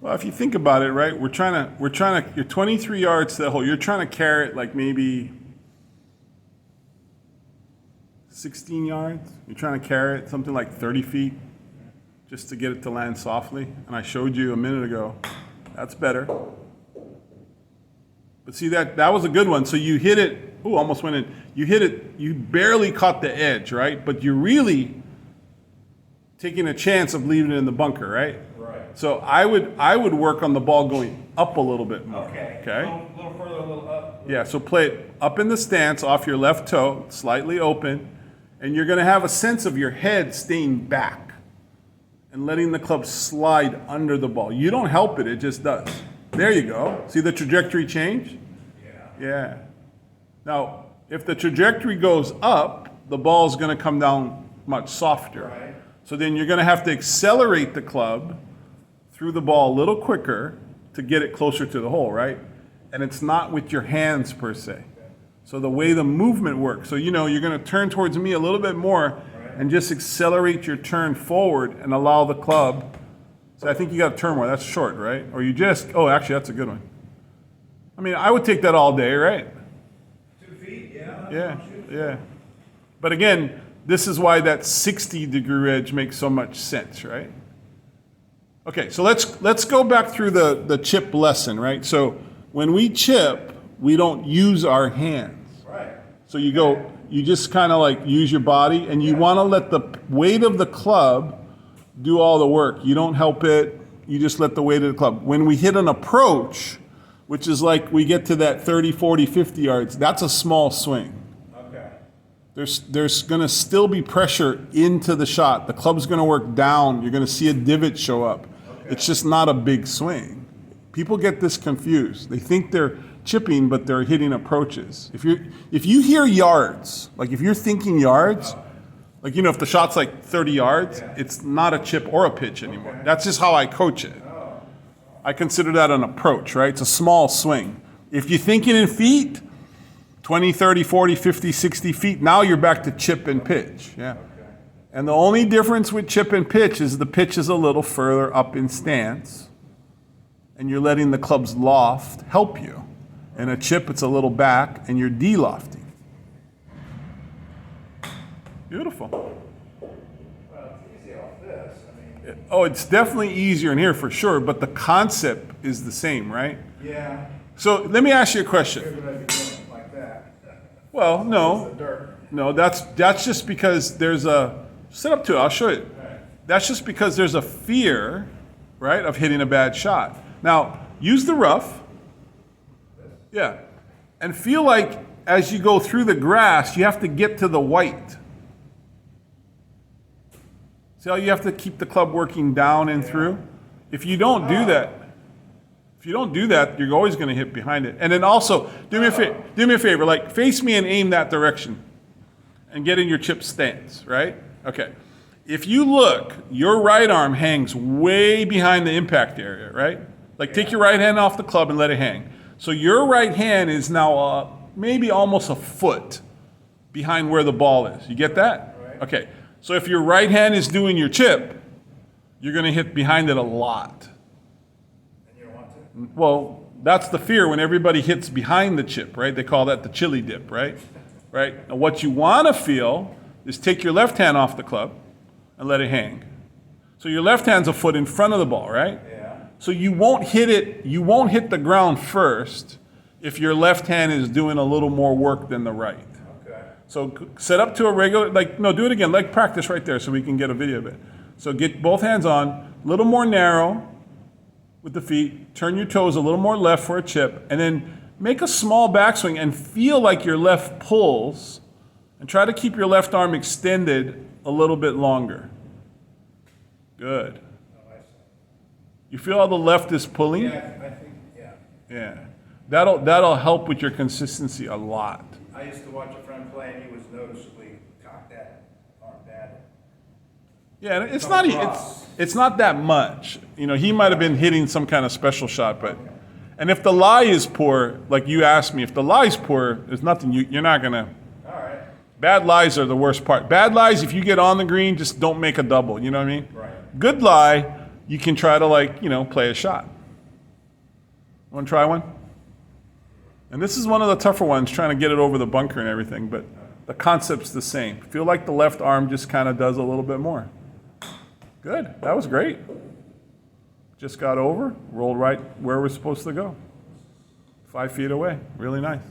Well, if you think about it, right, you're 23 yards to the hole. You're trying to carry it like maybe 16 yards. You're trying to carry it something like 30 feet just to get it to land softly. And I showed you a minute ago. That's better. But see, that was a good one. So you hit it. Ooh, almost went in. You hit it. You barely caught the edge, right? But you're really taking a chance of leaving it in the bunker, right? Right. So I would work on the ball going up a little bit more. Okay. Okay. A little further, a little up. Yeah. So play it up in the stance, off your left toe, slightly open, and you're going to have a sense of your head staying back and letting the club slide under the ball. You don't help it; it just does. There you go. See the trajectory change? Yeah. Yeah. Now, if the trajectory goes up, the ball's going to come down much softer. Right. So then you're going to have to accelerate the club through the ball a little quicker to get it closer to the hole, right? And it's not with your hands per se. So the way the movement works. So you're going to turn towards me a little bit more and just accelerate your turn forward and allow the club. So I think you got to turn more. That's short, right? Or you just, actually that's a good one. I mean, I would take that all day, right? 2 feet, yeah. Yeah. But again, this is why that 60-degree edge makes so much sense, right? Okay, so let's go back through the chip lesson, right? So when we chip, we don't use our hands. Right. So you just kind of like use your body, and you want to let the weight of the club do all the work. You don't help it. You just let the weight of the club. When we hit an approach, which is like we get to that 30, 40, 50 yards, that's a small swing. Okay. There's going to still be pressure into the shot. The club's going to work down. You're going to see a divot show up. Okay. It's just not a big swing. People get this confused. They think they're chipping, but they're hitting approaches. If you hear yards, like if you're thinking yards, like if the shot's like 30 yards, it's not a chip or a pitch anymore. Okay. That's just how I coach it. I consider that an approach, right? It's a small swing. If you're thinking in feet, 20, 30, 40, 50, 60 feet, now you're back to chip and pitch. Yeah. Okay. And the only difference with chip and pitch is the pitch is a little further up in stance, and you're letting the club's loft help you. In a chip, it's a little back, and you're de-lofting. Beautiful. Well, it's easy off this. I mean. It's definitely easier in here for sure, but the concept is the same, right? Yeah. So let me ask you a question. Like that. Well, no, that's just because there's a sit up to it. I'll show you. Right. That's just because there's a fear, right, of hitting a bad shot. Now, use the rough. Yeah, and feel like as you go through the grass, you have to get to the white. See how you have to keep the club working down and through? If you don't do that, you're always going to hit behind it. And then also, do me a favor, like face me and aim that direction and get in your chip stance, right? Okay. If you look, your right arm hangs way behind the impact area, right? Like take your right hand off the club and let it hang. So your right hand is now maybe almost a foot behind where the ball is. You get that? Right. Okay. So if your right hand is doing your chip, you're going to hit behind it a lot. And you don't want to? Well, that's the fear when everybody hits behind the chip, right? They call that the chili dip, right? Right? Now what you want to feel is take your left hand off the club and let it hang. So your left hand's a foot in front of the ball, right? Yeah. So you won't hit the ground first if your left hand is doing a little more work than the right. Okay. So set up to a regular, do it again, like practice right there so we can get a video of it. So get both hands on, a little more narrow with the feet, turn your toes a little more left for a chip, and then make a small backswing and feel like your left pulls, and try to keep your left arm extended a little bit longer. Good. You feel how the left is pulling? Yeah, I think, yeah. Yeah. That'll help with your consistency a lot. I used to watch a friend play, and he was noticeably cocked that arm bad. Yeah, it's not that much. He might have been hitting some kind of special shot, but and if the lie is poor, like you asked me, if the lie is poor, there's nothing you're not gonna. All right. Bad lies are the worst part. Bad lies, if you get on the green, just don't make a double. You know what I mean? Right. Good lie, you can try to, like, you know, play a shot. Want to try one? And this is one of the tougher ones, trying to get it over the bunker and everything, but the concept's the same. Feel like the left arm just kind of does a little bit more. Good, that was great. Just got over, rolled right where we're supposed to go. 5 feet away, really nice.